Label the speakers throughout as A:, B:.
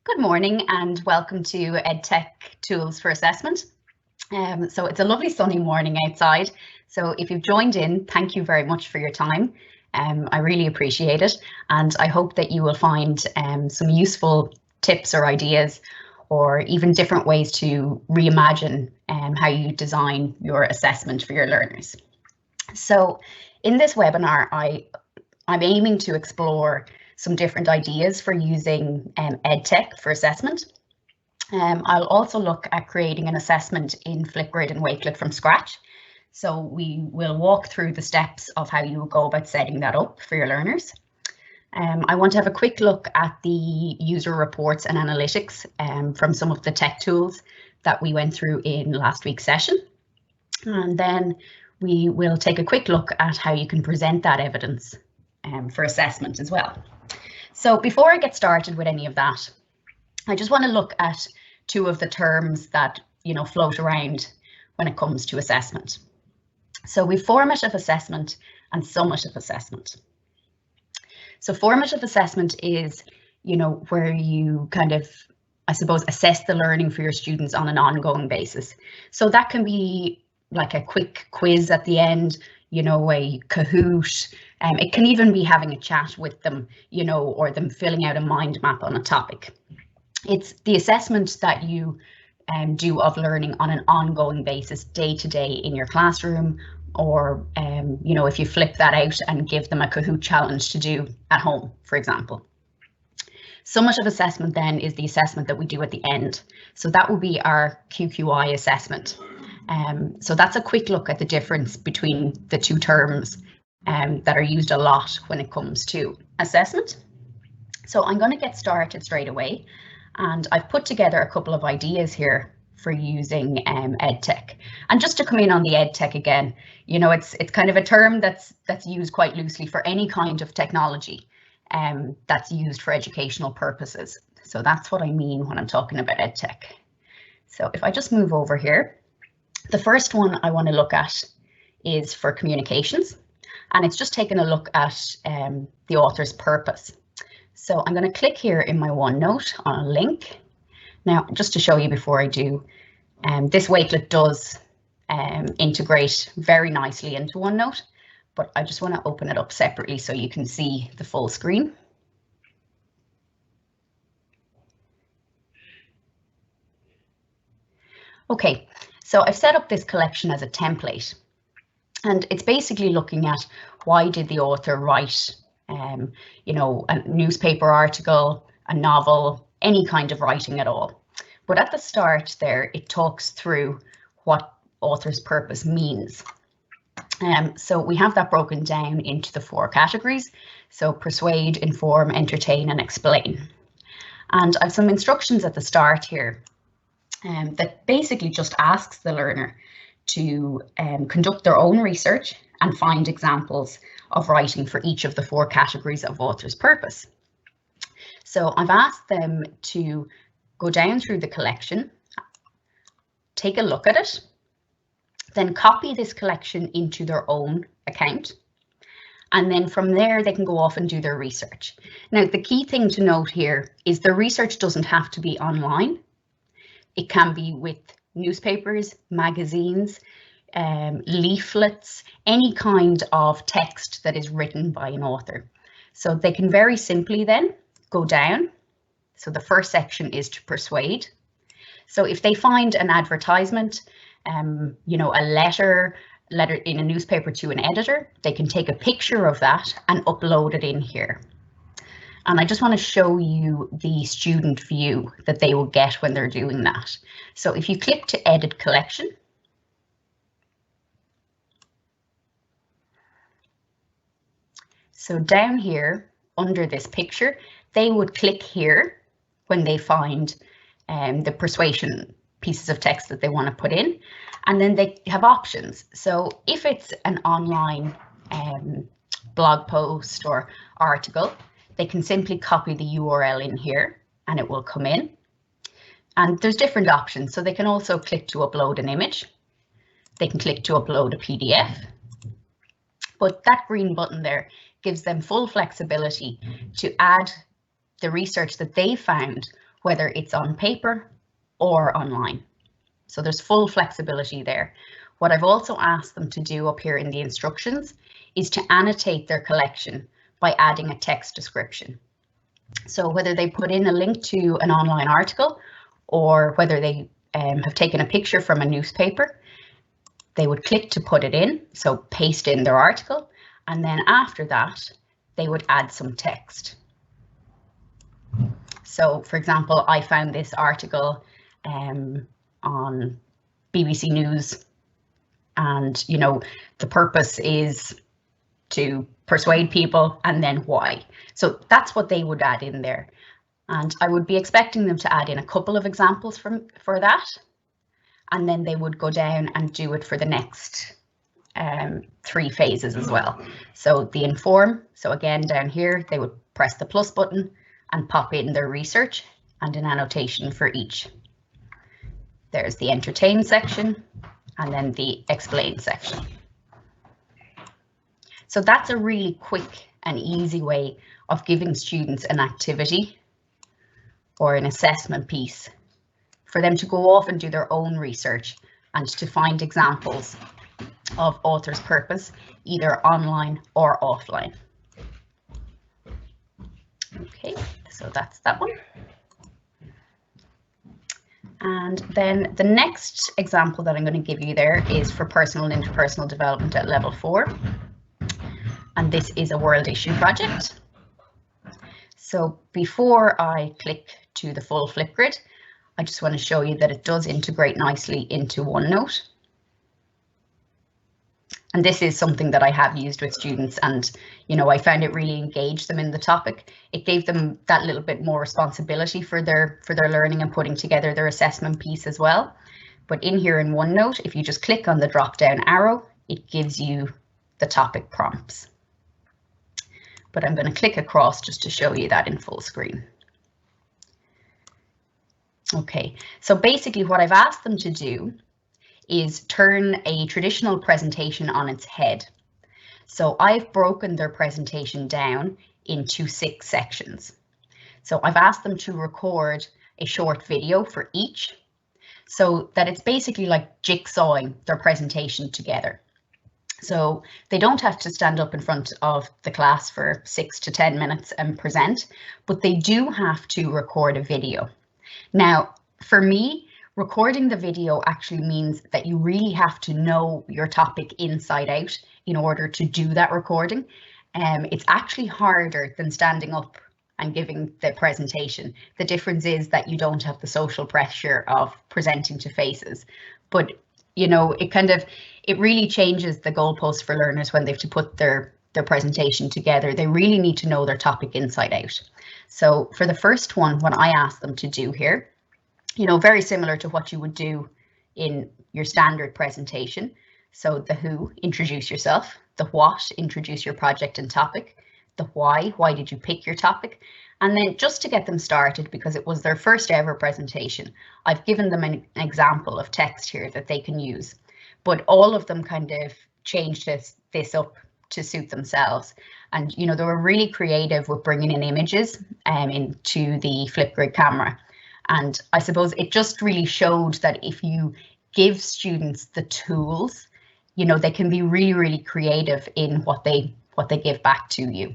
A: Good morning and welcome to EdTech Tools for Assessment. So it's a lovely sunny morning outside. So if you've joined in, thank you very much for your time. I really appreciate it, and I hope that you will find some useful tips or ideas or even different ways to reimagine how you design your assessment for your learners. So in this webinar, I'm aiming to explore some different ideas for using EdTech for assessment. I'll also look at creating an assessment in Flipgrid and Wakelet from scratch. So we will walk through the steps of how you will go about setting that up for your learners. I want to have a quick look at the user reports and analytics from some of the tech tools that we went through in last week's session. And then we will take a quick look at how you can present that evidence for assessment as well. So before I get started with any of that, I just want to look at two of the terms that float around when it comes to assessment. So we formative assessment and summative assessment. So formative assessment is, where you kind of, I suppose, assess the learning for your students on an ongoing basis. So that can be like a quick quiz at the end, a Kahoot. It can even be having a chat with them, or them filling out a mind map on a topic. It's the assessment that you do of learning on an ongoing basis, day to day in your classroom, or if you flip that out and give them a Kahoot challenge to do at home, for example. Summative assessment then is the assessment that we do at the end. So that will be our QQI assessment. So that's a quick look at the difference between the two terms that are used a lot when it comes to assessment. So I'm going to get started straight away, and I've put together a couple of ideas here for using EdTech. And just to come in on the EdTech again, it's kind of a term that's used quite loosely for any kind of technology that's used for educational purposes. So that's what I mean when I'm talking about EdTech. So if I just move over here, the first one I want to look at is for communications, and it's just taking a look at the author's purpose. So I'm going to click here in my OneNote on a link. Now, just to show you before I do, this Wakelet does integrate very nicely into OneNote, but I just want to open it up separately so you can see the full screen. Okay, so I've set up this collection as a template, and it's basically looking at why did the author write, a newspaper article, a novel, any kind of writing at all. But at the start there, it talks through what author's purpose means. So we have that broken down into the 4 categories. So persuade, inform, entertain, and explain. And I have some instructions at the start here that basically just asks the learner to conduct their own research and find examples of writing for each of the 4 categories of author's purpose. So I've asked them to go down through the collection, take a look at it, then copy this collection into their own account. And then from there, they can go off and do their research. Now, the key thing to note here is the research doesn't have to be online. It can be with newspapers, magazines, leaflets, any kind of text that is written by an author. So they can very simply then go down. So the first section is to persuade. So if they find an advertisement, a letter in a newspaper to an editor, they can take a picture of that and upload it in here. And I just want to show you the student view that they will get when they're doing that. So if you click to edit collection, so down here under this picture, they would click here when they find the persuasion pieces of text that they want to put in, and then they have options. So if it's an online blog post or article, they can simply copy the URL in here and it will come in. And there's different options. So they can also click to upload an image. They can click to upload a PDF. But that green button there gives them full flexibility to add the research that they found whether it's on paper or online. So there's full flexibility there. What I've also asked them to do up here in the instructions is to annotate their collection by adding a text description. So whether they put in a link to an online article or whether they have taken a picture from a newspaper, they would click to put it in, so paste in their article, and then after that, they would add some text. So for example, I found this article on BBC News, and you know, the purpose is to persuade people, and then why. So that's what they would add in there. And I would be expecting them to add in a couple of examples for that. And then they would go down and do it for the next 3 phases as well. So the inform, so again down here, they would press the plus button and pop in their research and an annotation for each. There's the entertain section and then the explain section. So that's a really quick and easy way of giving students an activity or an assessment piece for them to go off and do their own research and to find examples of author's purpose, either online or offline. Okay, so that's that one. And then the next example that I'm going to give you there is for personal and interpersonal development at level 4. And this is a world issue project. So before I click to the full Flipgrid, I just want to show you that it does integrate nicely into OneNote. And this is something that I have used with students, and you know, I found it really engaged them in the topic. It gave them that little bit more responsibility for their learning and putting together their assessment piece as well. But in here in OneNote, if you just click on the drop down arrow, it gives you the topic prompts. But I'm going to click across just to show you that in full screen. Okay, so basically what I've asked them to do is turn a traditional presentation on its head. So I've broken their presentation down into 6 sections. So I've asked them to record a short video for each, so that it's basically like jigsawing their presentation together. So they don't have to stand up in front of the class for 6 to 10 minutes and present, but they do have to record a video. Now, for me, recording the video actually means that you really have to know your topic inside out in order to do that recording. It's actually harder than standing up and giving the presentation. The difference is that you don't have the social pressure of presenting to faces, but you know, it really changes the goalpost for learners when they have to put their presentation together. They really need to know their topic inside out. So for the first one, what I asked them to do here, you know, very similar to what you would do in your standard presentation. So the who, introduce yourself, the what, introduce your project and topic, the why did you pick your topic? And then just to get them started, because it was their first ever presentation, I've given them an example of text here that they can use, but all of them kind of changed this up to suit themselves. And, you know, they were really creative with bringing in images into the Flipgrid camera. And I suppose it just really showed that if you give students the tools, you know, they can be really, really creative in what they give back to you.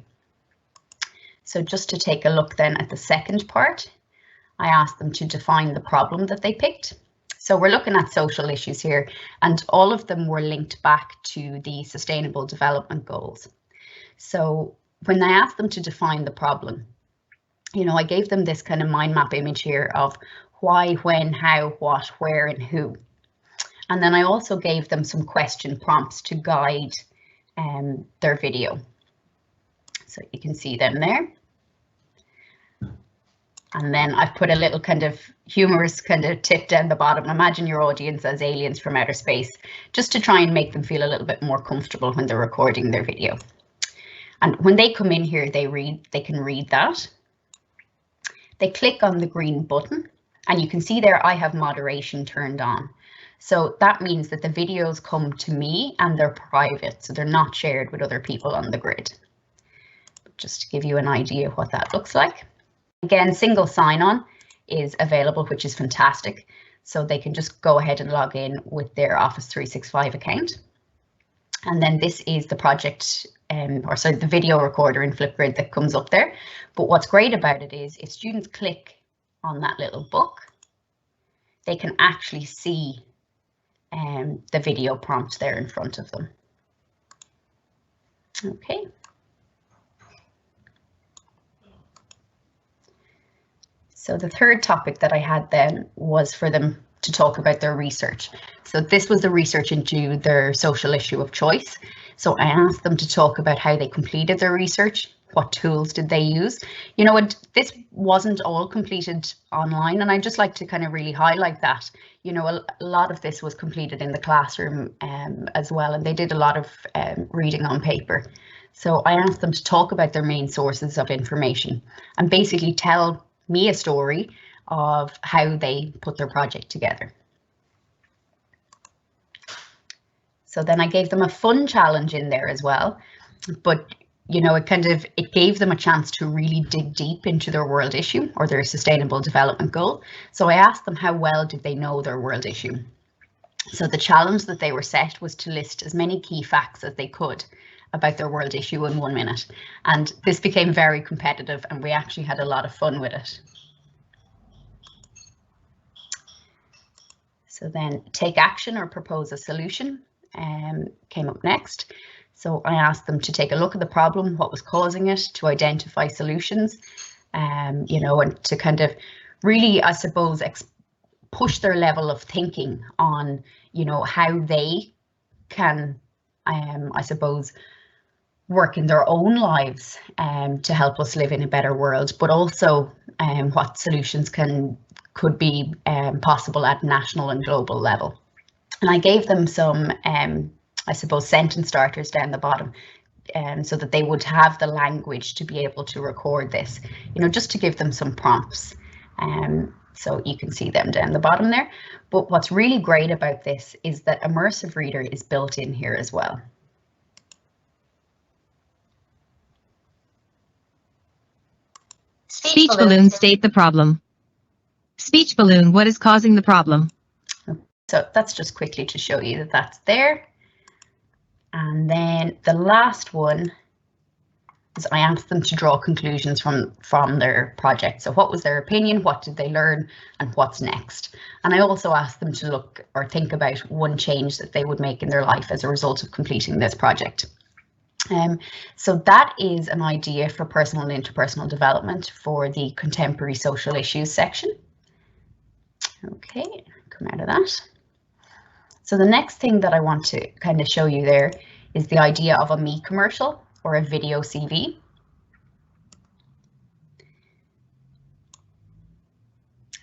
A: So just to take a look then at the second part, I asked them to define the problem that they picked. So we're looking at social issues here, and all of them were linked back to the Sustainable Development Goals. So when I asked them to define the problem, you know, I gave them this kind of mind map image here of why, when, how, what, where, and who. And then I also gave them some question prompts to guide their video. So you can see them there. And then I've put a little kind of humorous kind of tip down the bottom. Imagine your audience as aliens from outer space, just to try and make them feel a little bit more comfortable when they're recording their video. And when they come in here, they can read that. They click on the green button, and you can see there I have moderation turned on. So that means that the videos come to me and they're private, so they're not shared with other people on the grid. Just to give you an idea of what that looks like. Again, single sign-on. is available, which is fantastic. So they can just go ahead and log in with their Office 365 account. And then this is the project, the video recorder in Flipgrid that comes up there. But what's great about it is if students click on that little book, they can actually see the video prompt there in front of them. Okay. So the third topic that I had then was for them to talk about their research. So this was the research into their social issue of choice. So I asked them to talk about how they completed their research, what tools did they use. You know, and this wasn't all completed online, and I'd just like to kind of really highlight that. You know, a lot of this was completed in the classroom as well, and they did a lot of reading on paper. So I asked them to talk about their main sources of information and basically tell me a story of how they put their project together. So then I gave them a fun challenge in there as well, but you know, it gave them a chance to really dig deep into their world issue or their sustainable development goal. So I asked them how well did they know their world issue. So the challenge that they were set was to list as many key facts as they could about their world issue in 1 minute. And this became very competitive and we actually had a lot of fun with it. So then take action or propose a solution came up next. So I asked them to take a look at the problem, what was causing it, to identify solutions, you know, and to kind of really, I suppose, push their level of thinking on, you know, how they can, I suppose, work in their own lives to help us live in a better world, but also what solutions could be possible at national and global level. And I gave them some, I suppose, sentence starters down the bottom so that they would have the language to be able to record this, you know, just to give them some prompts. So you can see them down the bottom there. But what's really great about this is that Immersive Reader is built in here as well.
B: Speech balloon, state the problem. Speech balloon, what is causing the problem?
A: So that's just quickly to show you that that's there. And then the last one is I asked them to draw conclusions from their project. So what was their opinion? What did they learn? And what's next? And I also asked them to look or think about one change that they would make in their life as a result of completing this project. So that is an idea for personal and interpersonal development for the contemporary social issues section. Okay, come out of that. So the next thing that I want to kind of show you there is the idea of a me commercial or a video CV.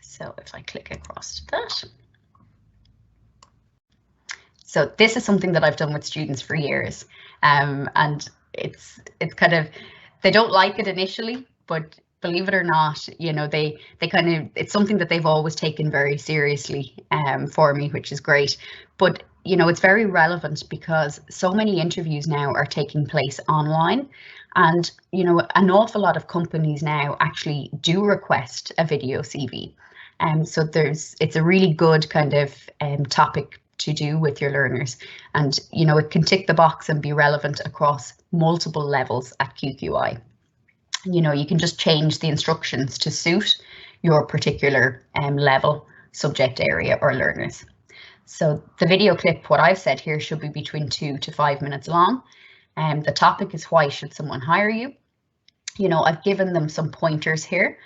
A: So if I click across to that. So this is something that I've done with students for years, and it's kind of, they don't like it initially, but believe it or not, you know, they kind of, it's something that they've always taken very seriously for me, which is great. But you know, it's very relevant because so many interviews now are taking place online, and you know, an awful lot of companies now actually do request a video CV. So it's a really good kind of topic to do with your learners, and you know, it can tick the box and be relevant across multiple levels at QQI. You know, you can just change the instructions to suit your particular level, subject area or learners. So the video clip, what I've said here, should be between 2 to 5 minutes long. The topic is why should someone hire you? You know, I've given them some pointers here,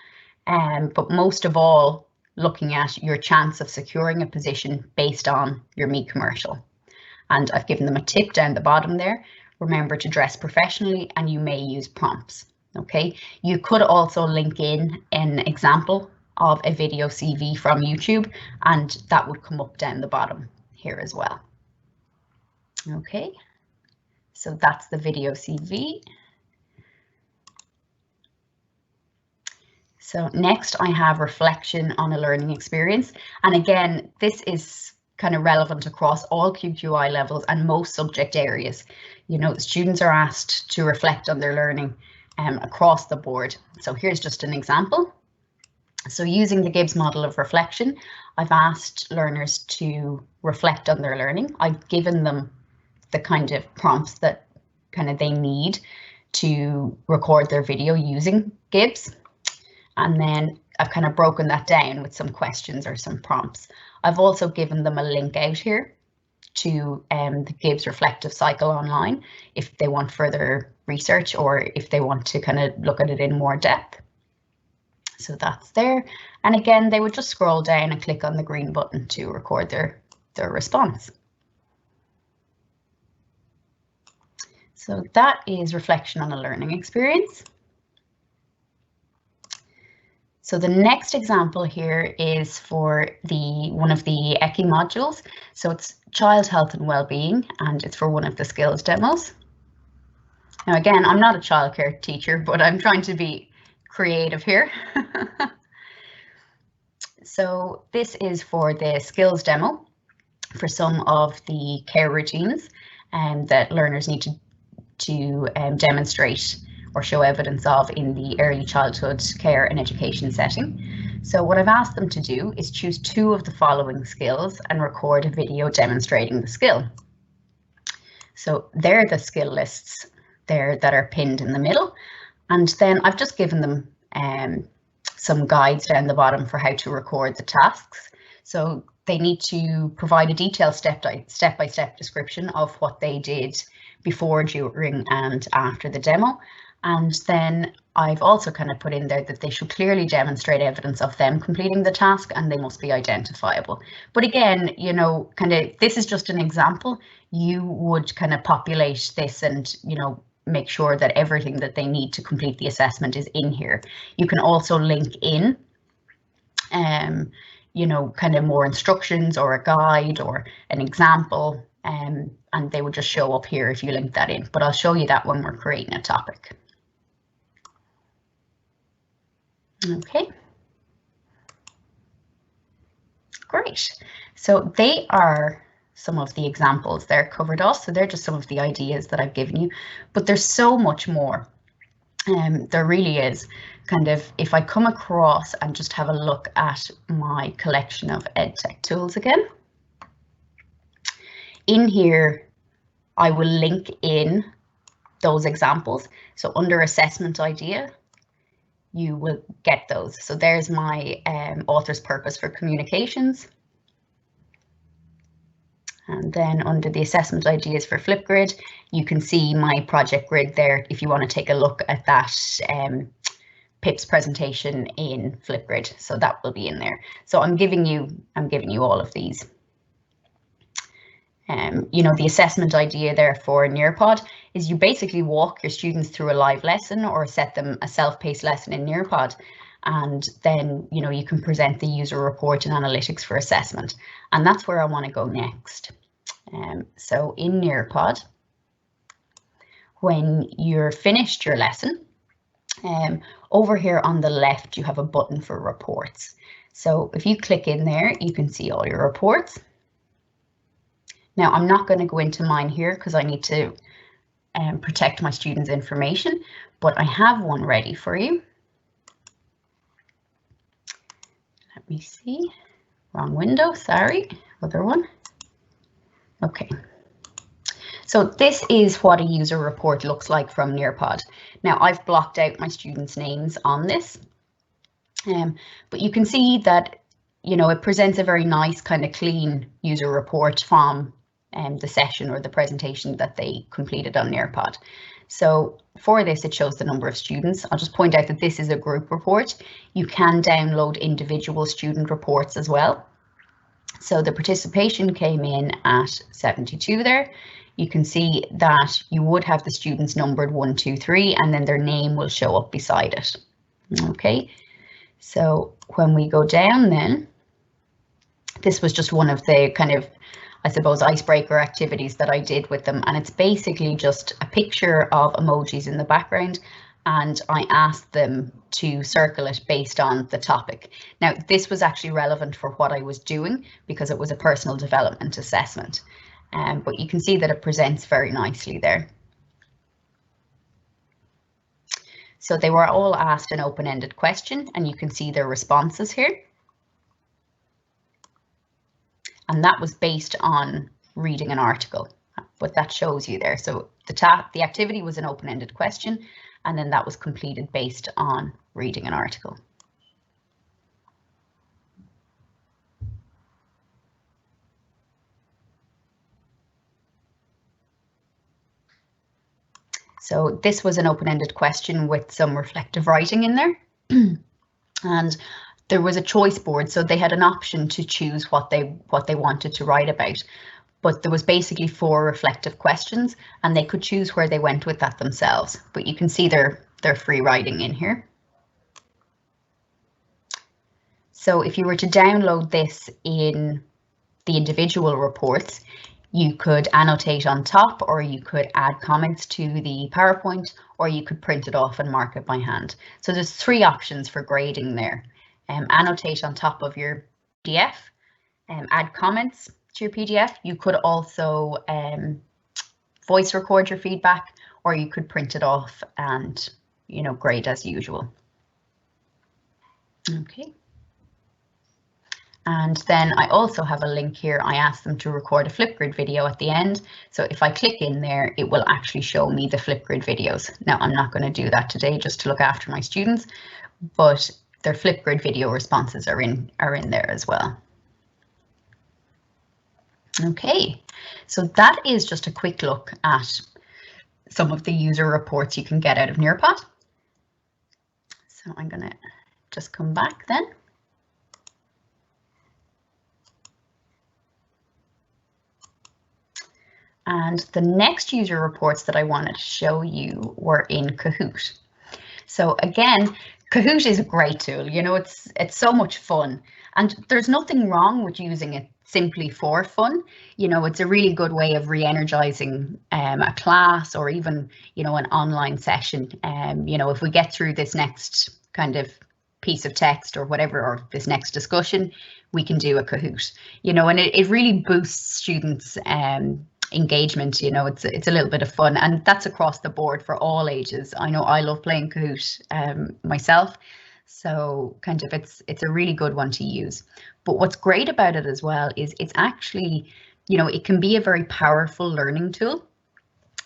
A: but most of all, looking at your chance of securing a position based on your me commercial. And I've given them a tip down the bottom there. Remember to dress professionally, and you may use prompts. Okay, you could also link in an example of a video CV from YouTube, and that would come up down the bottom here as well. Okay, so that's the video CV. So next I have reflection on a learning experience. And again, this is kind of relevant across all QQI levels and most subject areas. You know, students are asked to reflect on their learning across the board. So here's just an example. So using the Gibbs model of reflection, I've asked learners to reflect on their learning. I've given them the kind of prompts that they need to record their video using Gibbs. And then I've kind of broken that down with some questions or some prompts. I've also given them a link out here to the Gibbs reflective cycle online if they want further research or if they want to kind of look at it in more depth. So that's there. And again, they would just scroll down and click on the green button to record their response. So that is reflection on a learning experience. So the next example here is for one of the ECI modules. So it's child health and well-being, and it's for one of the skills demos. Now again, I'm not a childcare teacher, but I'm trying to be creative here. So this is for the skills demo for some of the care routines that learners need to demonstrate or show evidence of in the early childhood care and education setting. So what I've asked them to do is choose 2 of the following skills and record a video demonstrating the skill. So they're the skill lists there that are pinned in the middle. And then I've just given them some guides down the bottom for how to record the tasks. So they need to provide a detailed step-by-step description of what they did before, during and after the demo. And then I've also kind of put in there that they should clearly demonstrate evidence of them completing the task and they must be identifiable. But again, you know, this is just an example. You would kind of populate this and, you know, make sure that everything that they need to complete the assessment is in here. You can also link in, you know, kind of more instructions or a guide or an example, and they would just show up here if you link that in. But I'll show you that when we're creating a topic. Okay. Great. So they are some of the examples they're covered off. So they're just some of the ideas that I've given you, but there's so much more. There really is. Kind of, if I come across and just have a look at my collection of EdTech tools again, in here, I will link in those examples. So under assessment idea, you will get those. So there's my author's purpose for communications. And then under the assessment ideas for Flipgrid, you can see my project grid there if you want to take a look at that PIP's presentation in Flipgrid. So that will be in there. So I'm giving you all of these. You know, the assessment idea there for Nearpod is you basically walk your students through a live lesson or set them a self-paced lesson in Nearpod. And then, you know, you can present the user report and analytics for assessment. And that's where I want to go next. So in Nearpod, when you're finished your lesson, over here on the left, you have a button for reports. So if you click in there, you can see all your reports. Now, I'm not going to go into mine here because I need to protect my students' information, but I have one ready for you. Let me see. Wrong window, sorry. Other one. Okay. So this is what a user report looks like from Nearpod. Now, I've blocked out my students' names on this, but you can see that, you know, it presents a very nice kind of clean user report from the session or the presentation that they completed on Nearpod. So for this, it shows the number of students. I'll just point out that this is a group report. You can download individual student reports as well. So the participation came in at 72 there. You can see that you would have the students numbered 1, 2, 3, and then their name will show up beside it. Okay, so when we go down then, this was just one of the kind of, I suppose, icebreaker activities that I did with them. And it's basically just a picture of emojis in the background. And I asked them to circle it based on the topic. Now, this was actually relevant for what I was doing because it was a personal development assessment. But you can see that it presents very nicely there. So they were all asked an open-ended question, and you can see their responses here. And that was based on reading an article, but that shows you there. So the activity was an open-ended question, and then that was completed based on reading an article. So this was an open-ended question with some reflective writing in there. And there was a choice board, so they had an option to choose what they wanted to write about. But there was basically 4 reflective questions, and they could choose where they went with that themselves. But you can see their free writing in here. So if you were to download this in the individual reports, you could annotate on top, or you could add comments to the PowerPoint, or you could print it off and mark it by hand. So there's 3 options for grading there. Annotate on top of your PDF, add comments to your PDF. You could also voice record your feedback, or you could print it off and, you know, grade as usual. Okay. And then I also have a link here. I asked them to record a Flipgrid video at the end. So if I click in there, it will actually show me the Flipgrid videos. Now, I'm not going to do that today just to look after my students, but their Flipgrid video responses are in there as well. Okay, so that is just a quick look at some of the user reports you can get out of Nearpod. So I'm going to just come back then. And the next user reports that I wanted to show you were in Kahoot. So again, Kahoot is a great tool. You know, it's so much fun, and there's nothing wrong with using it simply for fun. You know, it's a really good way of re-energizing a class, or even, you know, an online session. You know, if we get through this next kind of piece of text or whatever, or this next discussion, we can do a Kahoot. You know, and it really boosts students' engagement. You know, it's a little bit of fun, and that's across the board for all ages. I know I love playing Kahoot myself, so kind of it's a really good one to use. But what's great about it as well is it's actually, you know, it can be a very powerful learning tool.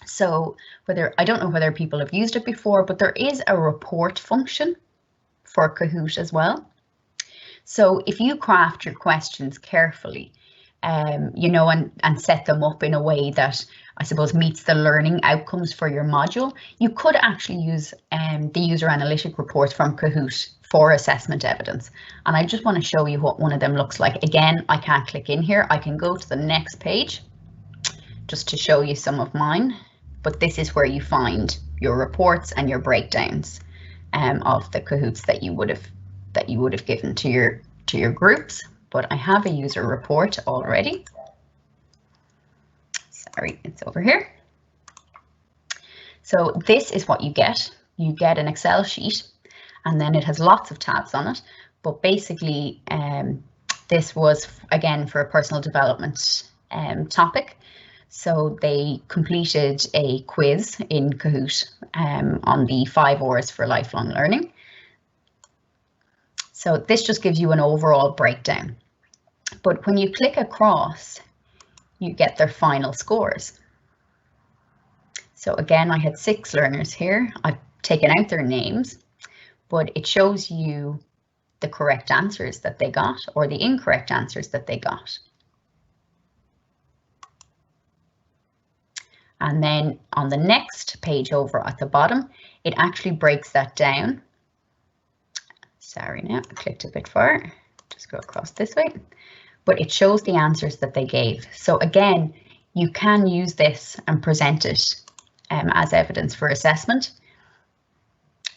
A: So I don't know whether people have used it before, but there is a report function for Kahoot as well. So if you craft your questions carefully, you know, and set them up in a way that I suppose meets the learning outcomes for your module, you could actually use the user analytic reports from Kahoot for assessment evidence. And I just want to show you what one of them looks like. Again, I can't click in here. I can go to the next page just to show you some of mine. But this is where you find your reports and your breakdowns of the Kahoots that you would have given to your groups. But I have a user report already. Sorry, it's over here. So this is what you get. You get an Excel sheet, and then it has lots of tabs on it. But basically, this was, again, for a personal development topic. So they completed a quiz in Kahoot on the 5 R's for lifelong learning. So this just gives you an overall breakdown. But when you click across, you get their final scores. So again, I had 6 learners here. I've taken out their names, but it shows you the correct answers that they got or the incorrect answers that they got. And then on the next page over at the bottom, it actually breaks that down. Sorry, now I clicked a bit far. Just go across this way. But it shows the answers that they gave. So again, you can use this and present it as evidence for assessment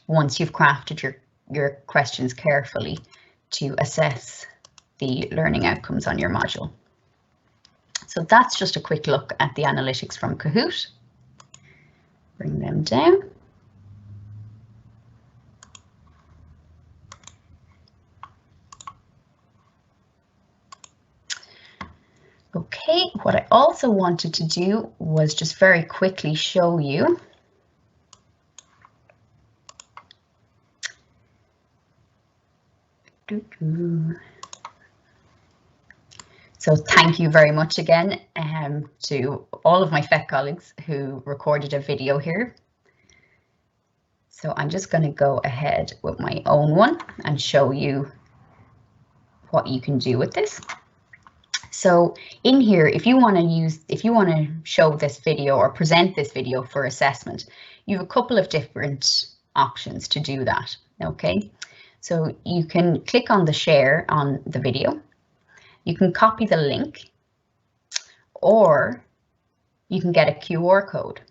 A: once you've crafted your questions carefully to assess the learning outcomes on your module. So that's just a quick look at the analytics from Kahoot. Bring them down. Okay, what I also wanted to do was just very quickly show you So thank you very much again to all of my FEC colleagues who recorded a video here. So I'm just going to go ahead with my own one and show you what you can do with this. So in here, if you want to show this video or present this video for assessment, you have a couple of different options to do that. Okay, so you can click on the share on the video. You can copy the link, or you can get a QR code.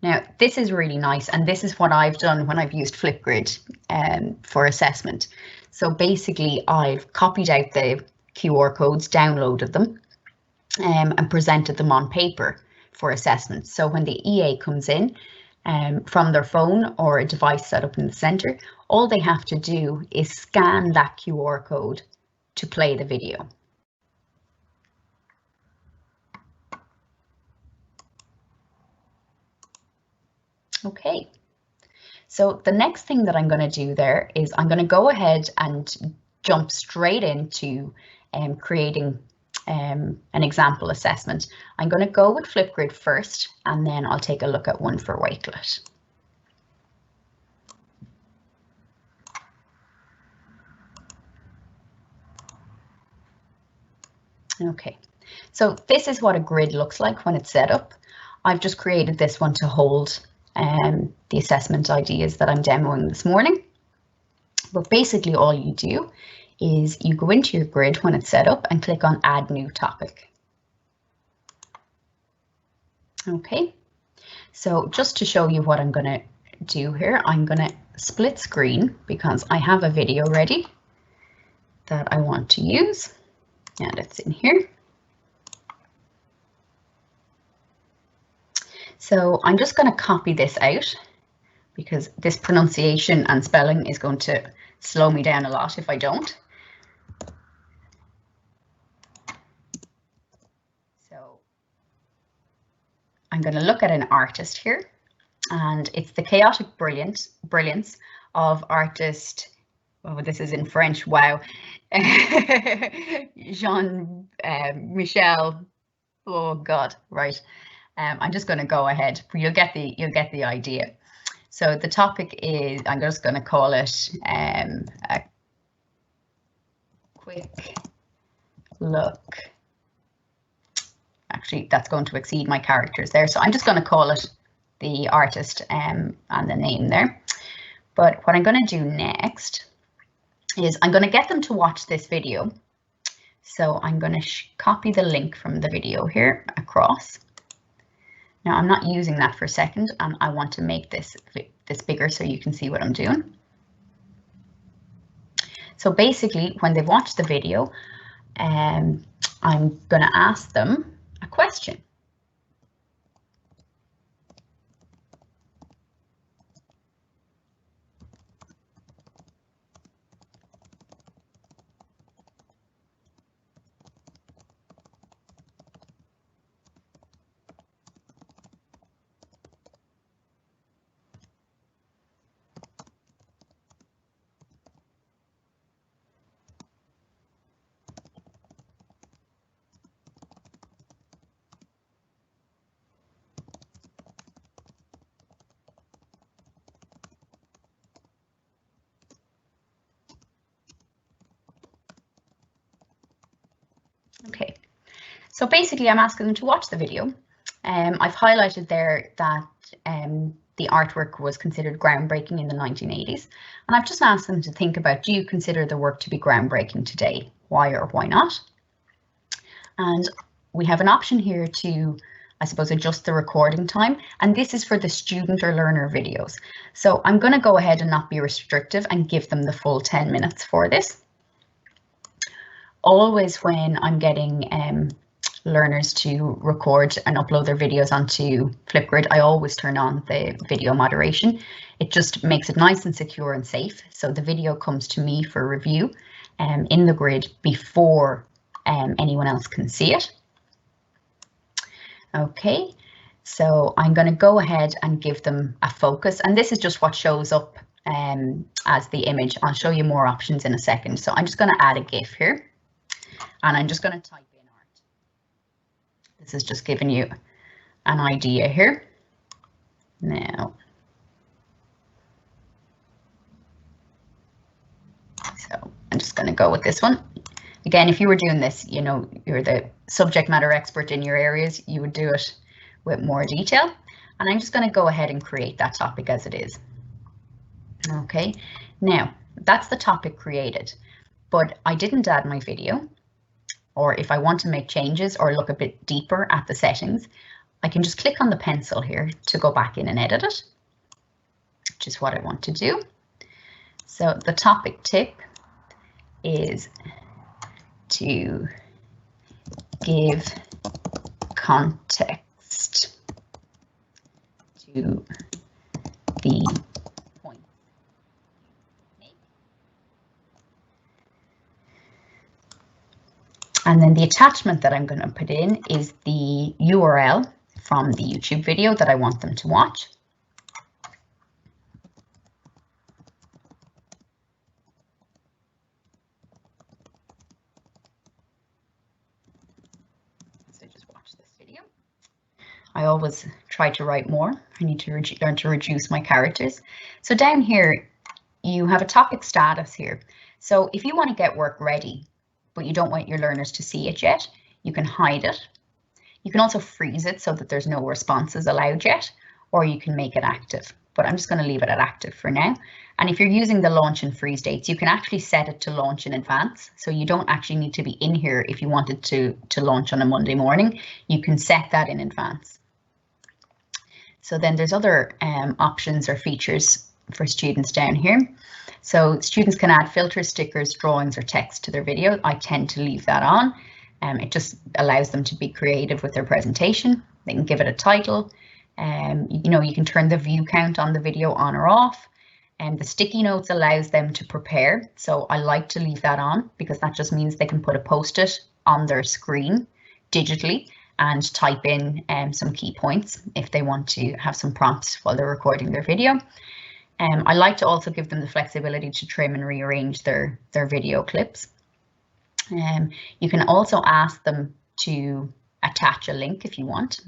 A: Now, this is really nice, and this is what I've done when I've used Flipgrid for assessment. So basically, I've copied out the QR codes, downloaded them, and presented them on paper for assessment. So when the EA comes in from their phone or a device set up in the centre, all they have to do is scan that QR code to play the video. Okay, so the next thing that I'm going to do there is I'm going to go ahead and jump straight into creating an example assessment. I'm going to go with Flipgrid first, and then I'll take a look at one for Wakelet. Okay, so this is what a grid looks like when it's set up. I've just created this one to hold the assessment ideas that I'm demoing this morning. But basically all you do is you go into your grid when it's set up and click on Add New Topic. Okay, so just to show you what I'm going to do here, I'm going to split screen because I have a video ready that I want to use, and it's in here. So I'm just going to copy this out because this pronunciation and spelling is going to slow me down a lot if I don't. So I'm going to look at an artist here, and it's the chaotic brilliance of artist, oh, this is in French, wow, Jean-Michel, oh God, right. I'm just going to go ahead. You'll get the idea. So the topic is, I'm just going to call it a quick look. Actually, that's going to exceed my characters there. So I'm just going to call it the artist and the name there. But what I'm going to do next is I'm going to get them to watch this video. So I'm going to copy the link from the video here across. Now I'm not using that for a second, and I want to make this bigger so you can see what I'm doing. So basically, when they've watched the video, I'm going to ask them a question. Okay, so basically I'm asking them to watch the video. I've highlighted there that the artwork was considered groundbreaking in the 1980s, and I've just asked them to think about, do you consider the work to be groundbreaking today? Why or why not? And we have an option here to, I suppose, adjust the recording time, and this is for the student or learner videos. So I'm going to go ahead and not be restrictive and give them the full 10 minutes for this. Always when I'm getting learners to record and upload their videos onto Flipgrid, I always turn on the video moderation. It just makes it nice and secure and safe. So the video comes to me for review in the grid before anyone else can see it. Okay, so I'm going to go ahead and give them a focus, and this is just what shows up as the image. I'll show you more options in a second. So I'm just going to add a GIF here, and I'm just going to type in art. This is just giving you an idea here. Now, so I'm just going to go with this one. Again, if you were doing this, you know, you're the subject matter expert in your areas, you would do it with more detail. And I'm just going to go ahead and create that topic as it is. Okay, now that's the topic created, but I didn't add my video, or if I want to make changes or look a bit deeper at the settings, I can just click on the pencil here to go back in and edit it, which is what I want to do. So the topic tip is to give context to the point. And then the attachment that I'm going to put in is the URL from the YouTube video that I want them to watch. So just watch this video. I always try to write more. I need to learn to reduce my characters. So down here, you have a topic status here. So if you want to get work ready, but you don't want your learners to see it yet, you can hide it. You can also freeze it so that there's no responses allowed yet, or you can make it active. But I'm just going to leave it at active for now. And if you're using the launch and freeze dates, you can actually set it to launch in advance. So you don't actually need to be in here if you wanted to launch on a Monday morning. You can set that in advance. So then there's other options or features for students down here. So students can add filters, stickers, drawings, or text to their video. I tend to leave that on. It just allows them to be creative with their presentation. They can give it a title. You know, you can turn the view count on the video on or off. And the sticky notes allows them to prepare. So I like to leave that on because that just means they can put a post-it on their screen digitally and type in some key points if they want to have some prompts while they're recording their video. I like to also give them the flexibility to trim and rearrange their video clips. You can also ask them to attach a link if you want.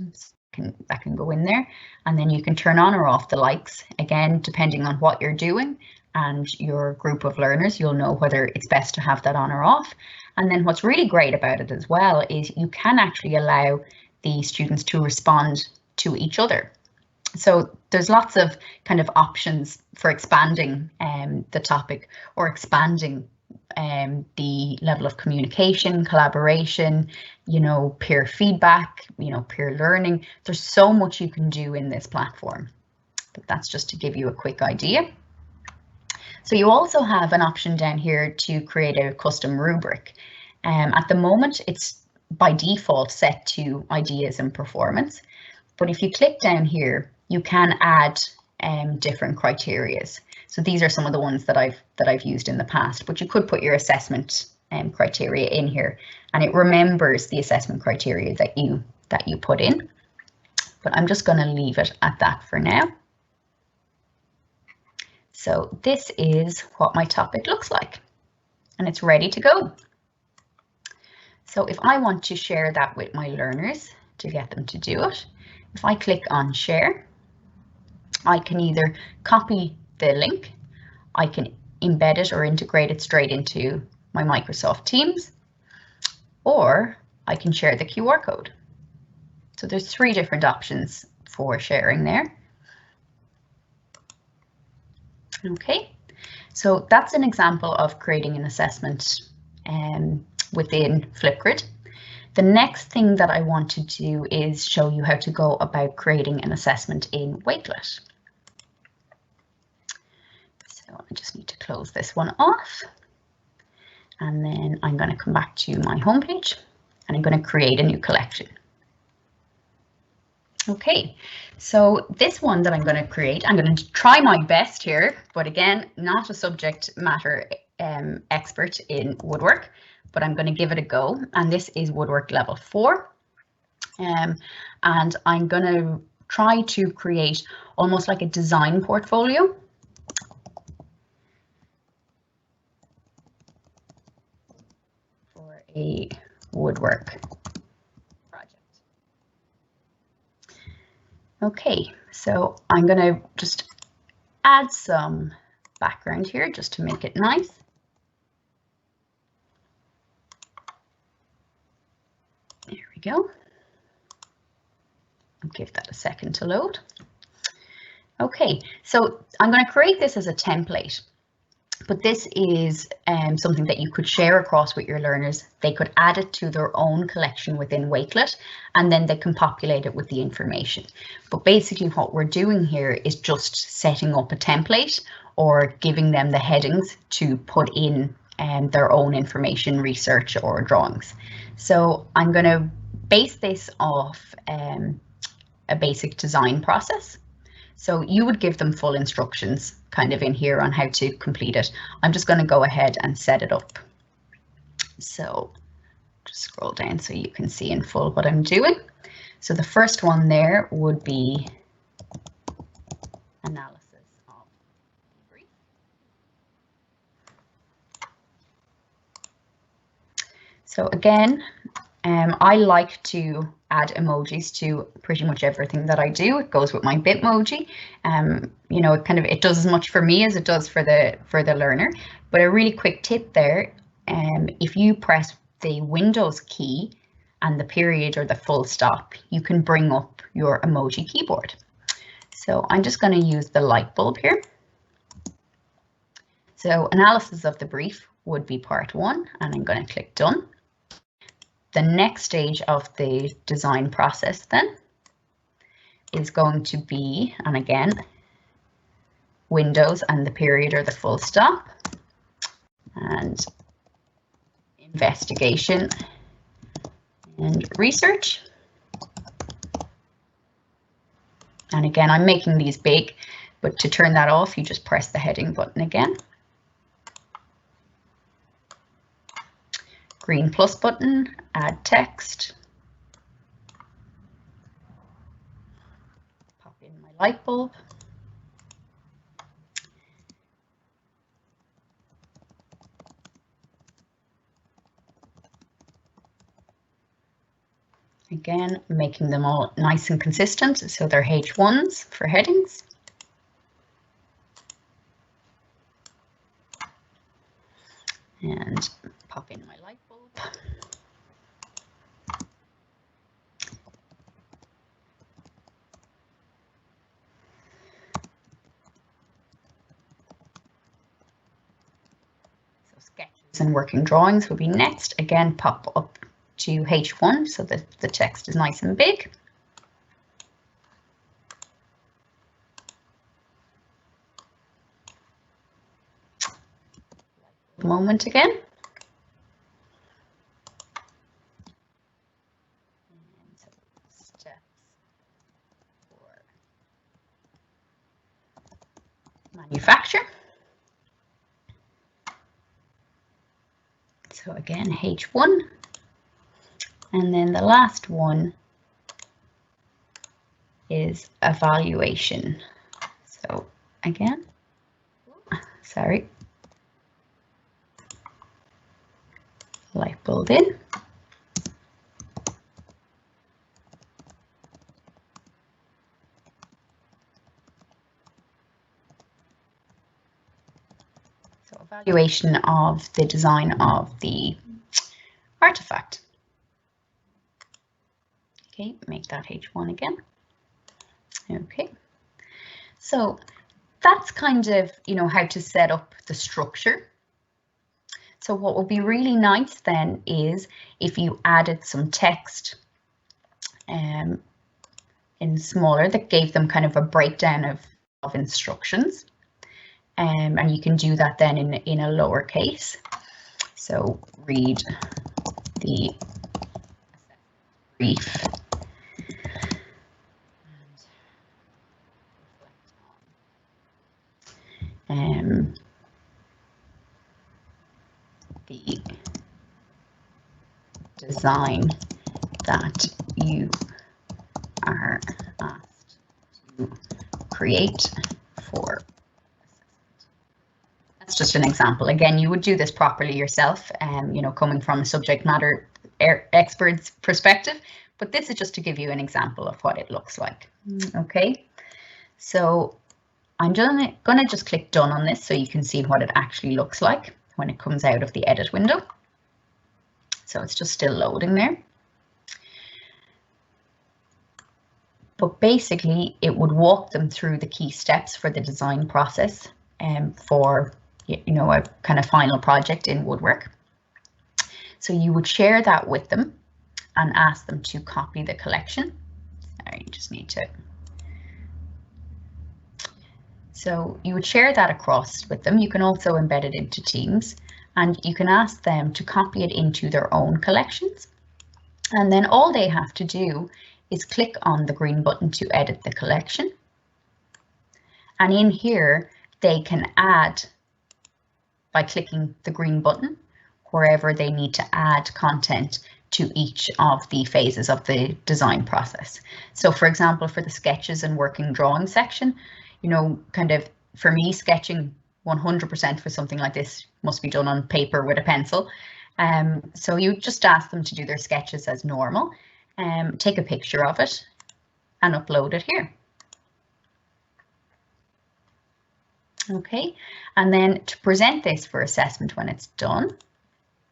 A: That can go in there, and then you can turn on or off the likes. Again, depending on what you're doing and your group of learners, you'll know whether it's best to have that on or off. And then what's really great about it as well is you can actually allow the students to respond to each other. So there's lots of kind of options for expanding the topic or expanding the level of communication, collaboration, you know, peer feedback, you know, peer learning. There's so much you can do in this platform, but that's just to give you a quick idea. So you also have an option down here to create a custom rubric. At the moment, it's by default set to ideas and performance, but if you click down here, you can add different criterias. So these are some of the ones that I've used in the past, but you could put your assessment criteria in here, and it remembers the assessment criteria that you put in. But I'm just going to leave it at that for now. So this is what my topic looks like, and it's ready to go. So if I want to share that with my learners to get them to do it, if I click on share, I can either copy the link, I can embed it or integrate it straight into my Microsoft Teams, or I can share the QR code. So there's 3 different options for sharing there. Okay, so that's an example of creating an assessment within Flipgrid. The next thing that I want to do is show you how to go about creating an assessment in Wakelet. So I just need to close this one off, and then I'm going to come back to my homepage and I'm going to create a new collection. Okay, so this one that I'm going to create, I'm going to try my best here, but again, not a subject matter expert in woodwork, but I'm going to give it a go. And this is woodwork level 4. And I'm going to try to create almost like a design portfolio. for a woodwork project. Okay, so I'm going to just add some background here just to make it nice. There we go. I'll give that a second to load. Okay, so I'm going to create this as a template, but this is something that you could share across with your learners. They could add it to their own collection within Wakelet, and then they can populate it with the information. But basically what we're doing here is just setting up a template or giving them the headings to put in their own information, research or drawings. So I'm going to base this off a basic design process. So you would give them full instructions kind of in here on how to complete it. I'm just going to go ahead and set it up. So just scroll down so you can see in full what I'm doing. So the first one there would be analysis of the brief. So again, I like to add emojis to pretty much everything that I do. It goes with my Bitmoji. You know, it does as much for me as it does for the learner. But a really quick tip there, if you press the Windows key and the period or the full stop, you can bring up your emoji keyboard. So I'm just going to use the light bulb here. So analysis of the brief would be part 1, and I'm going to click done. The next stage of the design process then is going to be, and again, Windows and the period or the full stop, and investigation and research. And again, I'm making these big, but to turn that off, you just press the heading button again. Green plus button, add text. Pop in my light bulb. Again, making them all nice and consistent, so they're H1s for headings. And pop in my light bulb. So sketches and working drawings will be next. Again, pop up to H1 so that the text is nice and big. Moment again. And so steps for manufacture. So again, H1. And then the last one is evaluation. So again, sorry. Light bulb in. So evaluation of the design of the artifact. Okay, make that H1 again. Okay, so that's kind of, you know, how to set up the structure. So what would be really nice then is if you added some text in smaller that gave them kind of a breakdown of instructions. And you can do that then in a lowercase. So read the brief. The design that you are asked to create for assessment. just an example. Again, you would do this properly yourself, you know, coming from a subject matter expert's perspective, but this is just to give you an example of what it looks like. Okay, so I'm gonna just click done on this so you can see what it actually looks like when it comes out of the edit window. So it's just still loading there. But basically it would walk them through the key steps for the design process for, you know, a kind of final project in woodwork. So you would share that with them and ask them to copy the collection. Sorry, you just need to. So you would share that across with them. You can also embed it into Teams, and you can ask them to copy it into their own collections. And then all they have to do is click on the green button to edit the collection. And in here, they can add, by clicking the green button, wherever they need to add content to each of the phases of the design process. So for example, for the sketches and working drawing section, you know, kind of for me, sketching 100% for something like this must be done on paper with a pencil. So you just ask them to do their sketches as normal, take a picture of it and upload it here. Okay, and then to present this for assessment when it's done,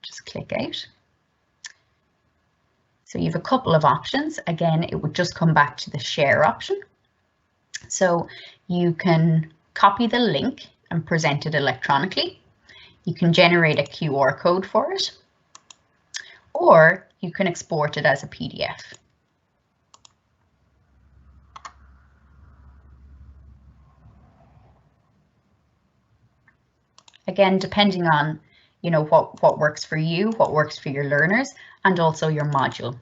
A: just click out. So you have a couple of options. Again, it would just come back to the share option. So you can copy the link and present it electronically. You can generate a QR code for it, or you can export it as a PDF. Again, depending on, you know, what works for you, what works for your learners, and also your module.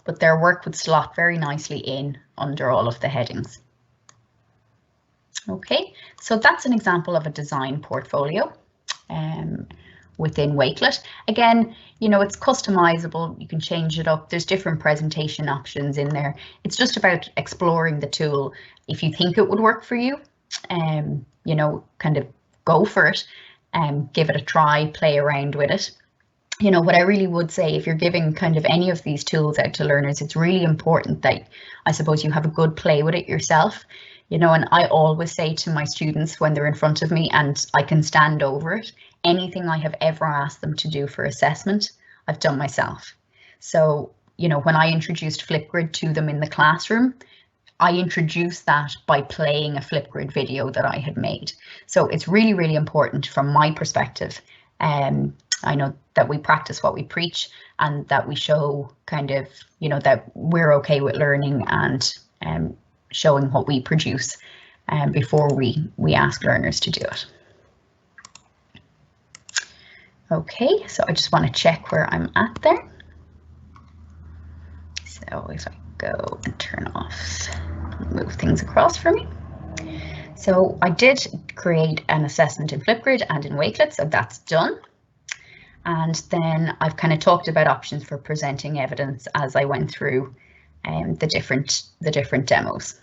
A: But their work would slot very nicely in under all of the headings. Okay, so that's an example of a design portfolio within Wakelet. Again, you know, it's customizable. You can change it up. There's different presentation options in there. It's just about exploring the tool. If you think it would work for you, you know, kind of go for it and give it a try, play around with it. You know, what I really would say, if you're giving kind of any of these tools out to learners, it's really important that, I suppose, you have a good play with it yourself. You know, and I always say to my students when they're in front of me and I can stand over it, anything I have ever asked them to do for assessment, I've done myself. So, you know, when I introduced Flipgrid to them in the classroom, I introduced that by playing a Flipgrid video that I had made. So it's really, really important from my perspective. I know that we practice what we preach and that we show kind of, you know, that we're okay with learning and showing what we produce before we ask learners to do it. Okay, so I just want to check where I'm at there. So if I go and turn off, move things across for me. So I did create an assessment in Flipgrid and in Wakelet, so that's done. And then I've kind of talked about options for presenting evidence as I went through the different demos.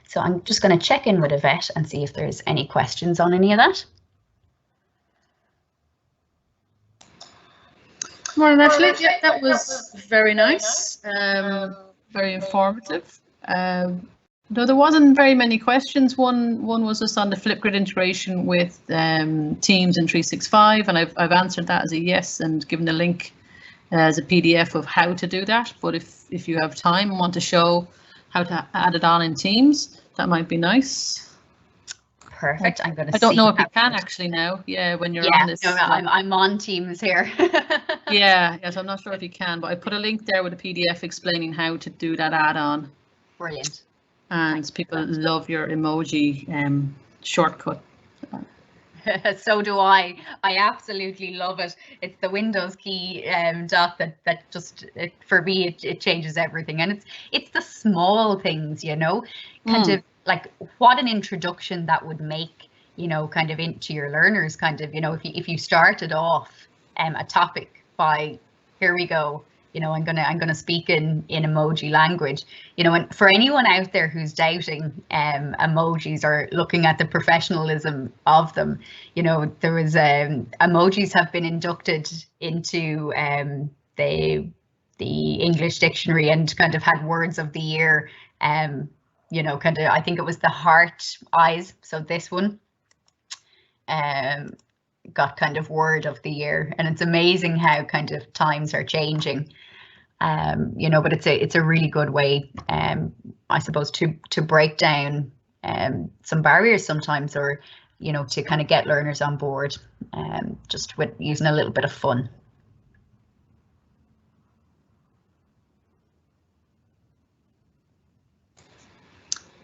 A: So I'm just going to check in with Yvette and see if there's any questions on any of that.
C: Morning, Ashley. Yeah, that was very nice, very informative. Though there wasn't very many questions. One was just on the Flipgrid integration with Teams and 365, and I've answered that as a yes and given the link as a PDF of how to do that. But if you have time and want to show how to add it on in Teams, that might be nice.
A: Perfect. I'm going to.
C: I don't know if you can actually now. Yeah, when you're on this.
A: No, I'm on Teams here.
C: Yeah, yes, I'm not sure if you can, but I put a link there with a PDF explaining how to do that add-on.
A: Brilliant.
C: And people love your emoji shortcut.
A: So do I. I absolutely love it. It's the Windows key dot that just for me it changes everything, and it's the small things, you know, kind of like what an introduction that would make, you know, kind of into your learners, kind of, you know, if you started off a topic by, here we go, you know, I'm gonna speak in emoji language, you know. And for anyone out there who's doubting emojis or looking at the professionalism of them, you know, there was emojis have been inducted into the English dictionary and kind of had words of the year. You know, kind of, I think it was the heart eyes. So this one got kind of word of the year, and it's amazing how kind of times are changing. You know, but it's a really good way, I suppose, to break down some barriers sometimes, or, you know, to kind of get learners on board, just with using a little bit of fun.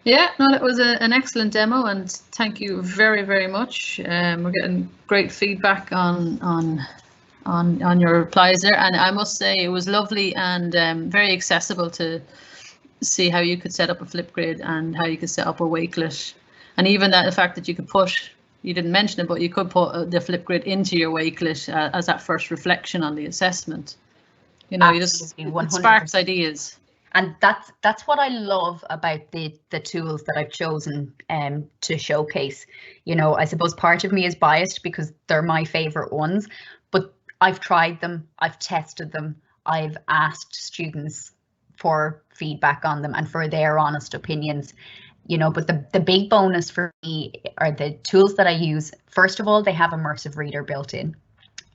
C: Yeah, no, that was an excellent demo, and thank you very, very much. We're getting great feedback on your replies there, and I must say it was lovely and very accessible to see how you could set up a Flipgrid and how you could set up a Wakelet, and even the fact that you could put, you didn't mention it, but you could put the Flipgrid into your Wakelet as that first reflection on the assessment. You know, it sparks ideas.
A: And that's what I love about the tools that I've chosen to showcase. You know, I suppose part of me is biased because they're my favorite ones, but I've tried them, I've tested them, I've asked students for feedback on them and for their honest opinions. You know, but the big bonus for me are the tools that I use. First of all, they have immersive reader built in.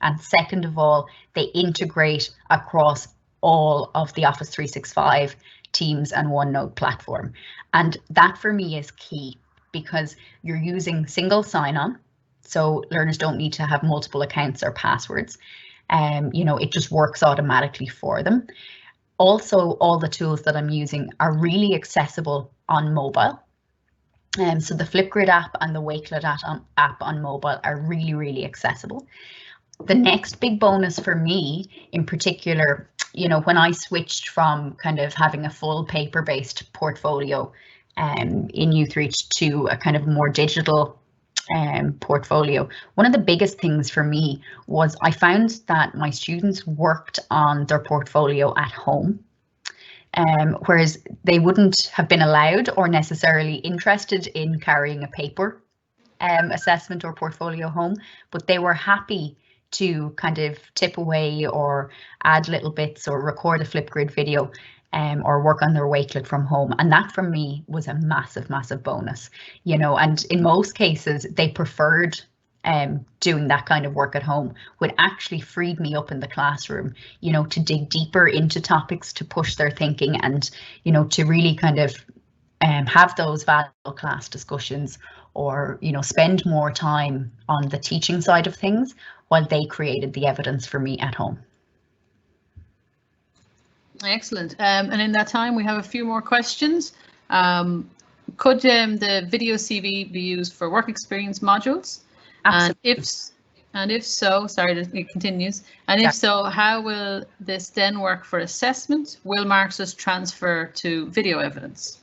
A: And second of all, they integrate across all of the Office 365, Teams and OneNote platform. And that for me is key because you're using single sign-on. So learners don't need to have multiple accounts or passwords. You know, it just works automatically for them. Also, all the tools that I'm using are really accessible on mobile. So the Flipgrid app and the Wakelet app on mobile are really, really accessible. The next big bonus for me in particular, you know, when I switched from kind of having a full paper-based portfolio in Youthreach to a kind of more digital portfolio, one of the biggest things for me was I found that my students worked on their portfolio at home, whereas they wouldn't have been allowed or necessarily interested in carrying a paper assessment or portfolio home, but they were happy to kind of tip away or add little bits or record a Flipgrid video or work on their Wakelet from home. And that for me was a massive, massive bonus, you know, and in most cases they preferred doing that kind of work at home, which actually freed me up in the classroom, you know, to dig deeper into topics, to push their thinking and, you know, to really kind of have those valuable class discussions or, you know, spend more time on the teaching side of things while they created the evidence for me at home.
C: Excellent. And in that time, we have a few more questions. Could the video CV be used for work experience modules?
A: Absolutely.
C: And if so, sorry, it continues. And if so, how will this then work for assessment? Will marks just transfer to video evidence?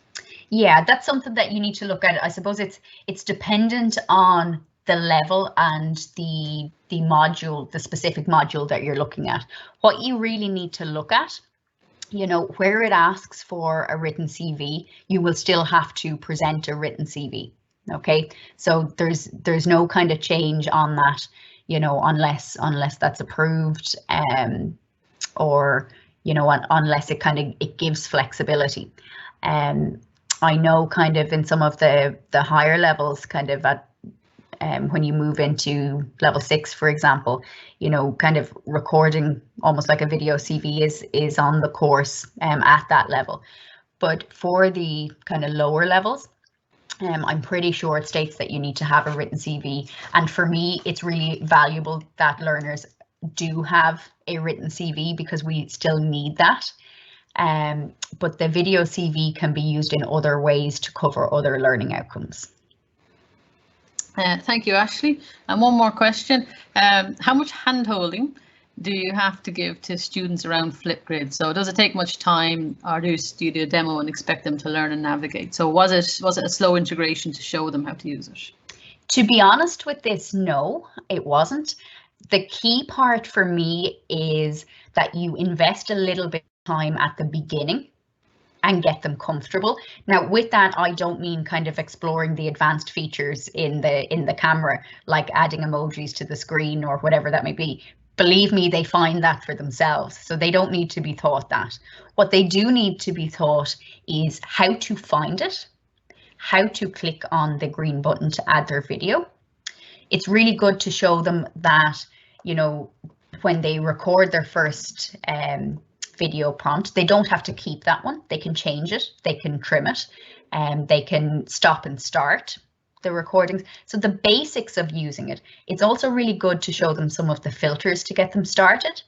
A: Yeah, that's something that you need to look at. I suppose it's dependent on the level and the module, the specific module that you're looking at. What you really need to look at, you know, where it asks for a written CV, you will still have to present a written CV. Okay, so there's no kind of change on that, you know, unless that's approved, or, you know, unless it gives flexibility. I know kind of in some of the higher levels, kind of at when you move into level 6, for example, you know, kind of recording almost like a video CV is on the course at that level. But for the kind of lower levels, I'm pretty sure it states that you need to have a written CV. And for me, it's really valuable that learners do have a written CV because we still need that. But the video CV can be used in other ways to cover other learning outcomes.
C: Thank you, Ashley. And one more question. How much hand-holding do you have to give to students around Flipgrid? So does it take much time, or do you do a demo and expect them to learn and navigate? So was it a slow integration to show them how to use it?
A: To be honest with this, no, it wasn't. The key part for me is that you invest a little bit of time at the beginning and get them comfortable. Now, with that, I don't mean kind of exploring the advanced features in the camera, like adding emojis to the screen or whatever that may be. Believe me, they find that for themselves, so they don't need to be taught that. What they do need to be taught is how to find it, how to click on the green button to add their video. It's really good to show them that, you know, when they record their first video prompt, they don't have to keep that one. They can change it, they can trim it, and they can stop and start the recordings. So the basics of using it. It's also really good to show them some of the filters to get them started.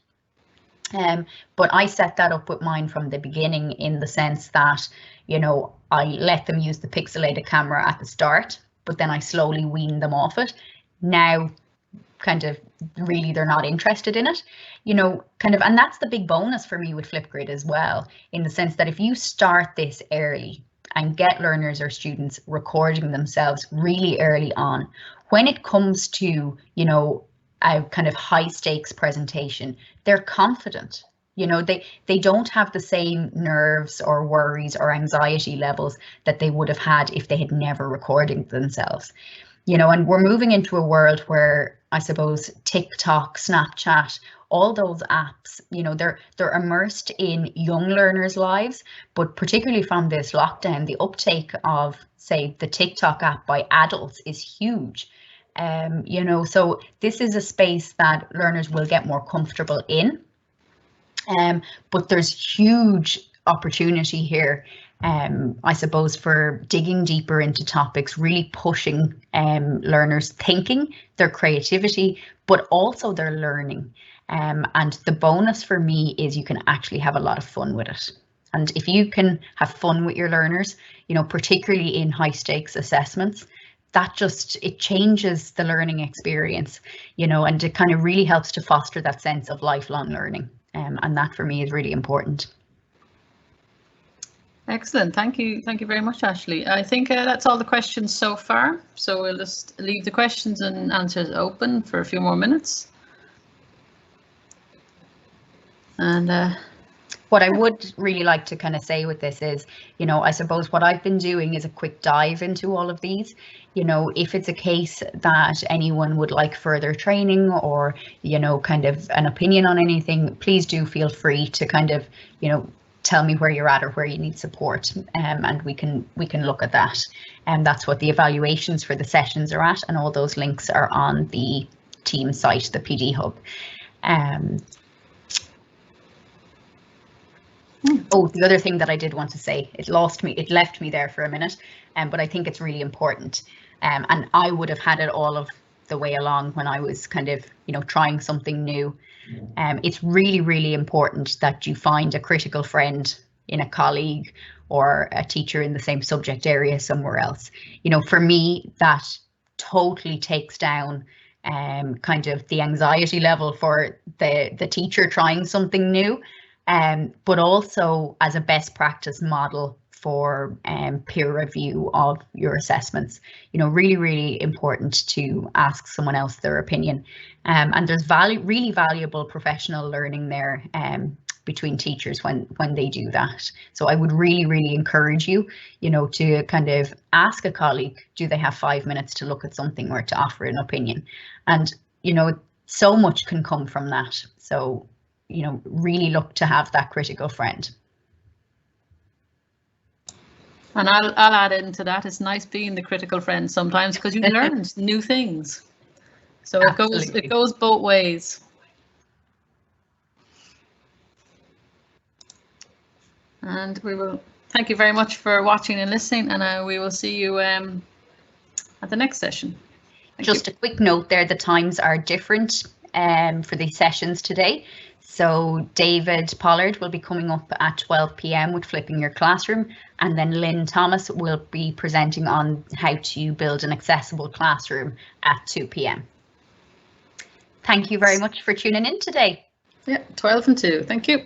A: But I set that up with mine from the beginning in the sense that, you know, I let them use the pixelated camera at the start, but then I slowly wean them off it. Now, kind of really they're not interested in it, you know, kind of, and that's the big bonus for me with Flipgrid as well, in the sense that if you start this early and get learners or students recording themselves really early on, when it comes to, you know, a kind of high stakes presentation, they're confident. You know, they don't have the same nerves or worries or anxiety levels that they would have had if they had never recorded themselves. You know, and we're moving into a world where I suppose TikTok, Snapchat, all those apps, you know, they're immersed in young learners' lives, but particularly from this lockdown, the uptake of, say, the TikTok app by adults is huge. You know, so this is a space that learners will get more comfortable in. But there's huge opportunity here, I suppose, for digging deeper into topics, really pushing learners' thinking, their creativity, but also their learning. And the bonus for me is you can actually have a lot of fun with it. And if you can have fun with your learners, you know, particularly in high stakes assessments, that just, it changes the learning experience, you know, and it kind of really helps to foster that sense of lifelong learning. And that for me is really important.
C: Excellent. Thank you. Thank you very much, Ashley. I think that's all the questions so far. So we'll just leave the questions and answers open for a few more minutes. And
A: what I would really like to kind of say with this is, you know, I suppose what I've been doing is a quick dive into all of these. You know, if it's a case that anyone would like further training or, you know, kind of an opinion on anything, please do feel free to kind of, you know, tell me where you're at or where you need support, and we can look at that. And that's what the evaluations for the sessions are at, and all those links are on the team site, the PD Hub. Oh, the other thing that I did want to say, it left me there for a minute, but I think it's really important. And I would have had it all of the way along when I was kind of, you know, trying something new. It's really, really important that you find a critical friend in a colleague or a teacher in the same subject area somewhere else. You know, for me, that totally takes down kind of the anxiety level for the teacher trying something new. But also as a best practice model for peer review of your assessments. You know, really, really important to ask someone else their opinion. And there's really valuable professional learning there between teachers when they do that. So I would really, really encourage you, you know, to kind of ask a colleague, do they have 5 minutes to look at something or to offer an opinion? And, you know, so much can come from that. So, you know, really look to have that critical friend.
C: And I'll add into that. It's nice being the critical friend sometimes because you learn new things. So it goes both ways. And we will thank you very much for watching and listening, and we will see you at the next session.
A: Just a quick note there, the times are different for these sessions today. So David Pollard will be coming up at 12 p.m. with Flipping Your Classroom, and then Lynn Thomas will be presenting on how to build an accessible classroom at 2 p.m. Thank you very much for tuning in today.
C: Yeah, 12 and 2. Thank you.